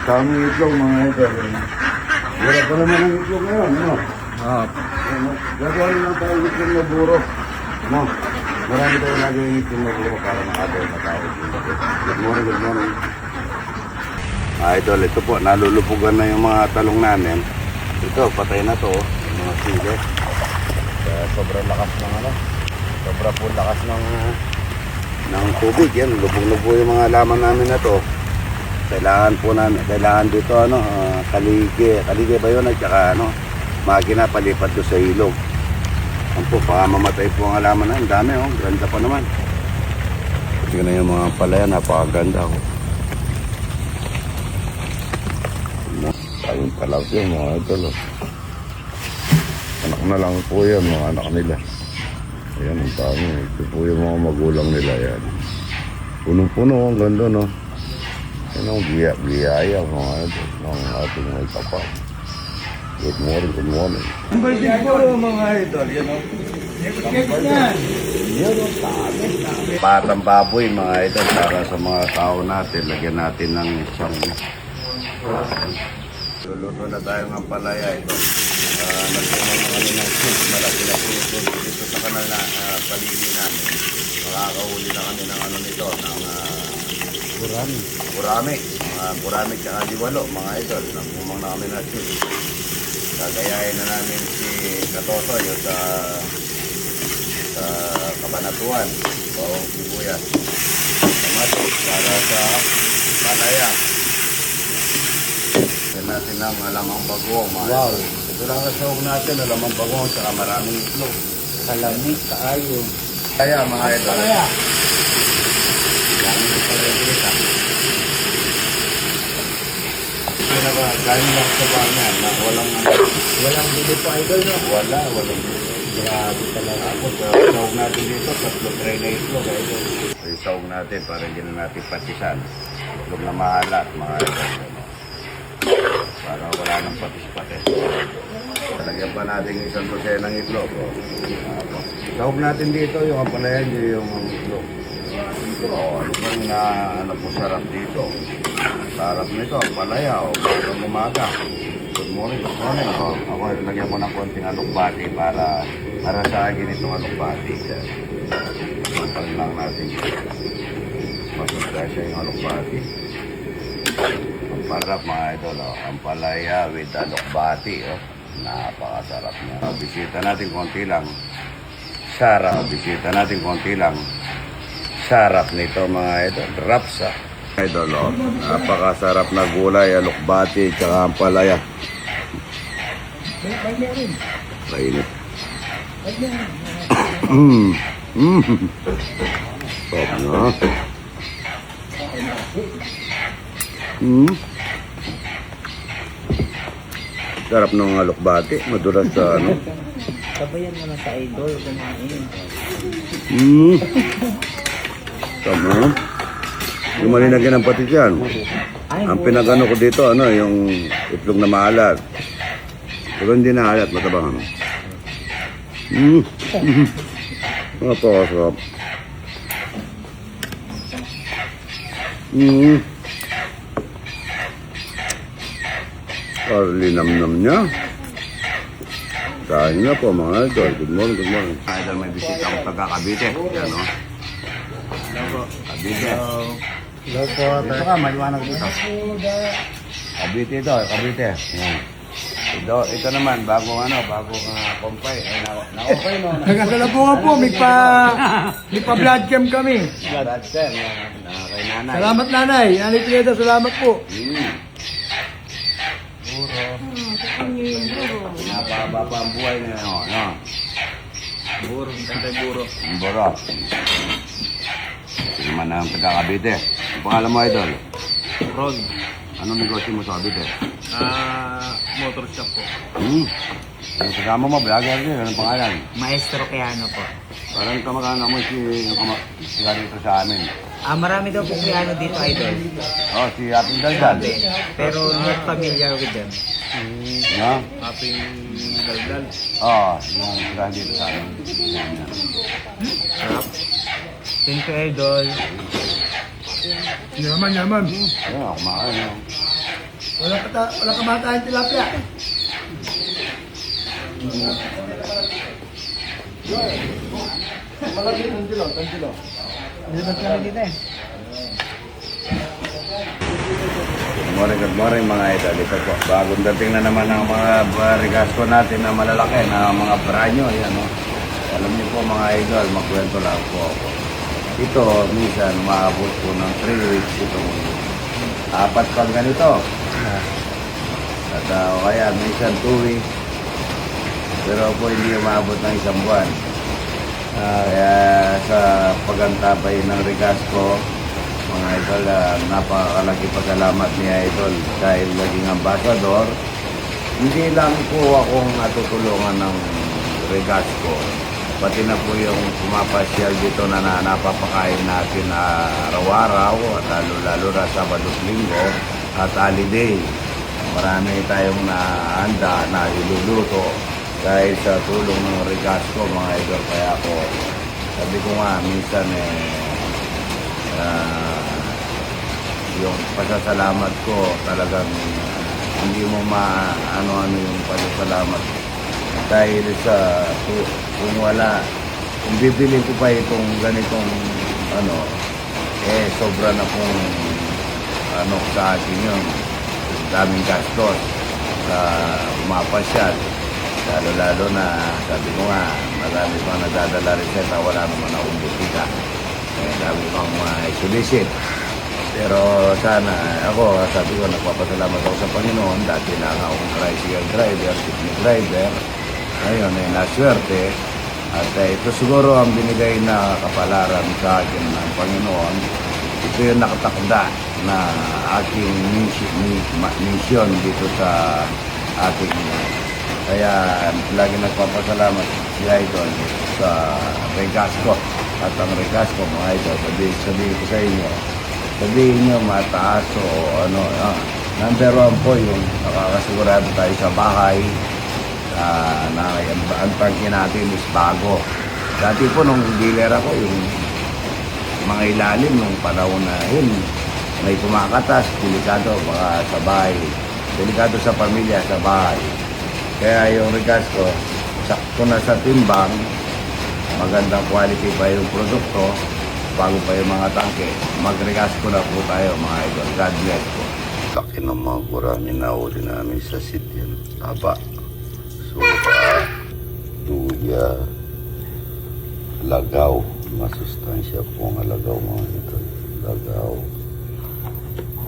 daming itlog mga idol. Wala pa naman ang itlog ngayon, no? Gagawin lang tayo ng itlog na buro. No? Marami tayo lagi yung itlog na buro para makagawa na tayo. Good morning, good morning. Idol, ito po, nalulupugan na yung mga talong namin. Ito, patay na to, yung mga sili. Sobrang lakas ng ano, sobrang po lakas ng tubig. Yan, lubog na po yung mga laman namin na to. Kailangan dito ano, kalige ba yun, at saka ano, makina palipat doon sa ilog. Ang po, baka mamatay po ang halaman na. Ang dami, oh, ganda pa naman. Tingnan na yung mga palaya, napakaganda, oh. Ayun pala yun, mga idol, oh. Anak na lang po yan, mga anak nila. Ayan, ang dami. Ito po yung mga magulang nila, yan. Punong-puno, ang ganda, no? Yan ang biyaya, mga idol, ng ating may kapal. Good morning, good morning. Ang birthday po, mga idol, yan, oh. Yan, oh, dami. Patang baboy, mga idol, para sa mga tao natin. Lagyan natin ng isang... Luluto na tayo ng palaya ito. Nagpunang kami ng soup. Malaki na po ito dito sa kanal na paligid namin. Makakahuli na kami ng ano nito, ng gurami. Gurami tsaka diwalo, mga idol. Nagpumang na kami ng soup. Gagayahin na namin si Katotoy sa Kabanatuan. Bawang sibuyas. Kamatis para sa palaya. Natin ng alamang bagoong. Wow. Ito lang ang sahog natin, alamang bagoong, saka maraming itlog. Kalamig, kaayo. Kaya mga idol. Kaya. Maraming palaya. Galing lang sa banyan na walang bili pa idol, no? Walang bili. Grabe talaga ako. Sahog natin dito, 3 tray na itlog, idol. Yung sahog natin para hindi na natin patisan. Itlog na mahalat, mga idol. Para wala nang patis-patis. Talagyan pa natin isang dosena ng itlog. Sahog natin dito yung apalayan nyo yung itlog. Ano bang ano po sarap dito? Sarap nito, palaya o bagang umaga. Good morning, good morning. Ako lagyan ko ng konting alukbati para sa akin itong alukbati. Pagpalin lang natin. Masasya siya yung alukbati. Parap mga idol, oh. Ang palaya with alokbati, oh. Napakasarap niya. Bisita natin konti lang. Sarap nito mga idol. Rapsa. Idol, oh. Napakasarap na gulay, alokbati, tsaka ang palaya. Mainit. Stop na. Sarap ng alokbati, madulas sa ano. Sabayan mo na sa idol, kumain. Tama. Yung malinagyan ng patis yan. Ang pinagano ko dito, ano, yung itlog na maalat. Pero hindi na alat, matabang ano. Napakasarap. Linam-nam niya. Kain na po mga idol. Good morning, good morning. Idol, may bisita akong taga-Cavite. Yan, no? Cavite. Hello po. Dito ka, maliwanag dito. Cavite ito, Cavite. Yan. Ito naman, bagong kompay. Na-kompay mo. Nagkakalapungan po, may pa blood cam kami. Blood cell. Kay nanay. Salamat nanay. Nanay Pineda, salamat po. Pinapahaba pa ang buhay na yun, no? Buro, tantay buro. Buro. Ito naman ang taga-Cavite. Ang pangalan mo, idol? Ron. Anong negosyo mo sa Cavite? Motor shop po. Ang kasama mo, vlogger din. Anong pangalan? Maestro Keano po. Parang kamag-anak mo si dito sa amin. Marami daw po Keano dito, idol. Oh, si Aping Daldal. Pero not familiar with them. No? Aping Daldal. Yung sila dito sa amin. Sarap. Thank you, idol. Yaman, yaman. Ayun, kumakain. Oh. Wala kamatayan tilapia. Good morning mga idol. Ito po, bagong dating na naman ang mga barigasko natin na malalaki na mga branyo. Yan, no? Alam niyo po mga idol, magkwento lang po ako. Ito, minsan, maabot po ng 3 weeks itong 4 pang ganito. At kaya minsan 2 weeks. Pero po hindi umabot ng 1 buwan. Kaya sa pagantabay ng Regasco, mga idol, napakalaki pasalamat ni Idol dahil naging ambassador. Hindi lang po akong natutulungan ng Regasco, pati na po yung pumapasyal dito na napapakain natin araw-araw at lalo na Sabado, Linggo at holiday. Marami tayong nahanda na iluluto dahil sa tulong ng Regasco mga idol. Kaya ako, sabi ko nga minsan yung pasasalamat ko talagang hindi mo ano yung pasasalamat dahil sa kung wala, kung bibili ko pa itong ganitong sobra na pong sa akin yun, daming gastos sa umapasyal, lalo na sabi ko nga marami pang nadadala reseta, wala naman akong butika, dami pang solicit. Pero sana ako, sabi ko, nagpapasalamat ako sa Panginoon. Dati lang akong tricycle driver, jeepney driver. Ngayon ay naswerte. At ito siguro ang binigay na kapalaran sa akin ng Panginoon. Ito yung nakatakda na aking mission dito sa ating. Kaya lagi nagpapasalamat si Idol sa Regasco. At ang Regasco, mga Idol, sabihin ko sa inyo, sabihin nyo mataas o number 1 po yung nakakasigurado tayo sa bahay na ang tangke natin is bago. Dati po nung dealer ako, yung mga ilalim nung panahon na yun, may kumakatas, delikado baka sa bahay, delikado sa pamilya sa bahay. Kaya yung Regasco, sakto na sa timbang, magandang quality pa yung produkto, bago pa yung mga tangke, mag-Regasco na po tayo mga idol. God bless po. Laki ng mga gurami na uli namin sa city. Taba, suka, luya, lagaw. Masustansya po ang lagaw mga idol. Lagaw.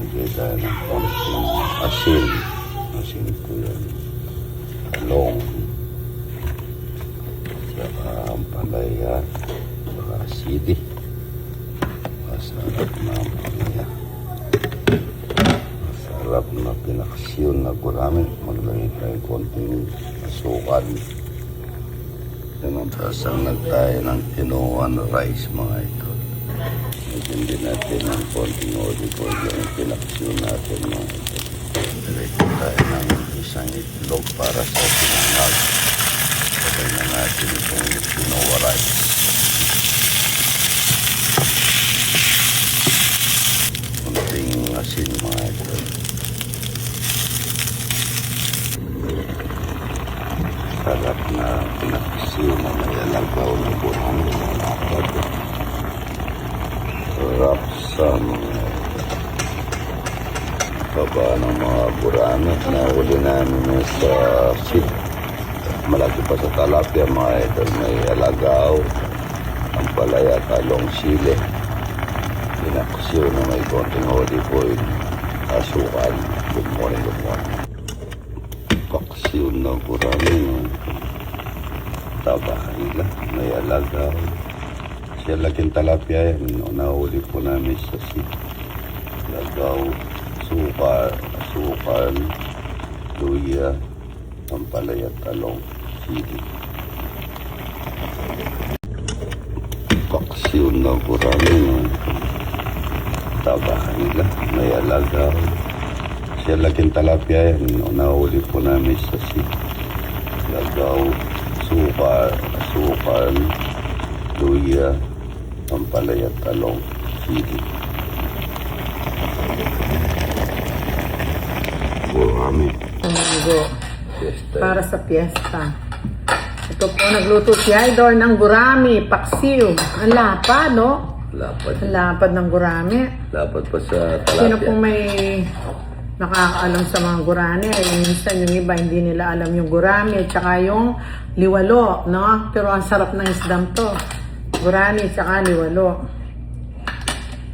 Bigay tayo ng konting asin. Asin po yan. Talong. Saka ang palaya. Saka sidi. Masarap na ang pamilya. Masarap na pinaksyon na gurami. Maglagay tayo konting asukal. Sasangag tayo ng kinuhan rice mga ito. Lagyan din natin ng konting olive oil yung pinaksyon natin mga ito. Lagyan tayo ng isang itlog para sa pinangal. Lagyan na natin itong kinuha rice. Asin mga ito. Sarap na pinaksiyo na may alagaw na burang lumalapad. Sarap sa mga baba ng mga burano na uli namin sa ship. Malaki pa sa talapia mga ito. May alagaw, ang palaya, talong, sile. Pinaksyo na may konting olive oil, asukal. Good morning, good morning. Paksyo na gurami, no? Tabahila, may alagaw. Siya laking talapia yan, no? Nahuli po namin sa lagaw, asukal, luya, ampalaya, talong, sili. Paksyo na gurami, no? Tabahila, may alagaw. Siya laking talapia yan, no? Nahuli po namin sa lagaw, asukal, luya, ampalaya, talong, sili. Gurami. Munggo. Fiesta. Para sa piyesta. Ito po, nagluto si Idol ng gurami, paksiw. Ang lapad, no? Lapad. Ang lapad ng gurami. Lapad pa sa Sino talapia. pong may nakakaalam sa mga gurami? Ay, minsan yung iba hindi nila alam yung gurami at saka yung liwalo, no? Pero ang sarap ng isdang to. Gurami at saka liwalo.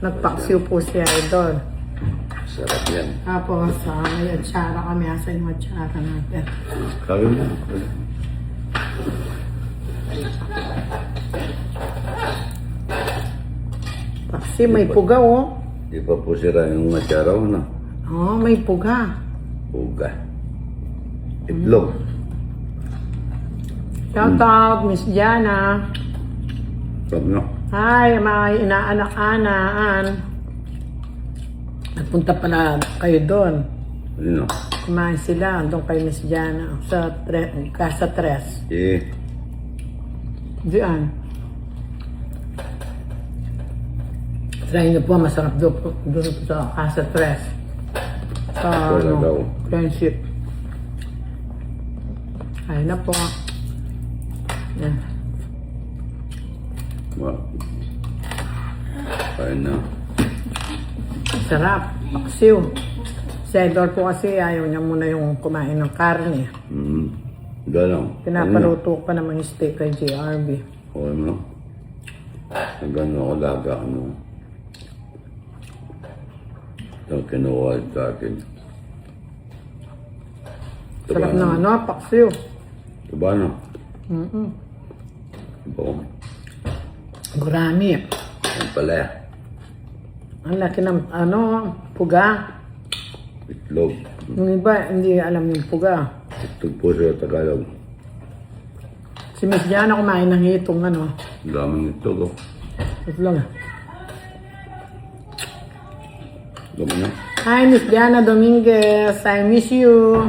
Nagpaksiw po si Idol. Sarap yan. Tapos, may atsara kami. Asa yung atsara natin? Kagin mo. Paksi, may puga, oh. Di pa po sira yung masyaraw na. Oh, may puga. Uga. Itlog. Shout out, Miss Jana. Sarap no? Hi, mga inaanak-anaan. Nagpunta pala kayo doon. Ano? Kumain sila doon kay Miss Jana sa Casa Tres. Eh. Diyan. Try niyo po, masarap doon po sa Casa Tres. Sa Talaga, oh. friendship. Ayun na po. Yan. Wow. Kain na. Sarap. Paksiw. Si Idol po kasi ayaw niya muna yung kumain ng karne. Galang. Pinapaluto pa naman yung steak kay JRB. O ano? Hanggang ako laga, ano? Ito kinuha sa akin. Sarap ng ano, paksiw. Diba ano? Mm-mm. Diba? Gurami. Ang pala. Ang laki ng ano, puga. Itlog. Yung iba, hindi alam yung puga. Itlog po sa Tagalog. Si Miss Jana kumain ng hitong ano. Ang daming itlog, oh. Ito lang. Diba na? Hi, Miss Diana Dominguez. I miss you.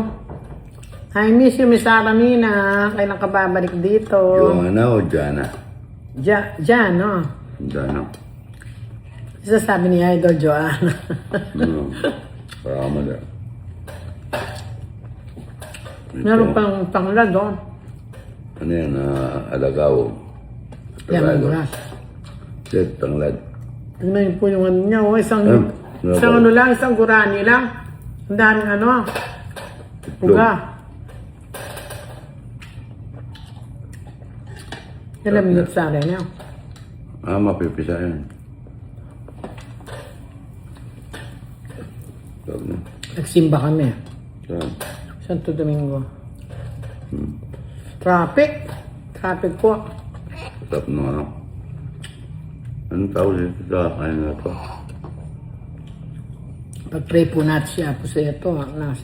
I miss you, Miss Aramina. Kailan ka babalik dito? Joanna o Jana? Diyan, no? Jana. Isa sabi ni Idol Joanna. Ano? Para ka mali. Meron pang tanglad, oh. Ano yan? Alagaw. Lemongrass. Set, tanglad. Tingnan niyo po yung ano niya, oh. Isang Ano ano lang, isang gurani lang. Ang daming ano. Puga. Ilang minutes sa akin niya. Mapipisa yan. Sarap na. Nagsimba kami. Sarap. Santo Domingo. Traffic. Traffic po. Sarap na ano. Anong tawag dito sa kain na ito? Pag-pray po natin siya po sa ito. Nasa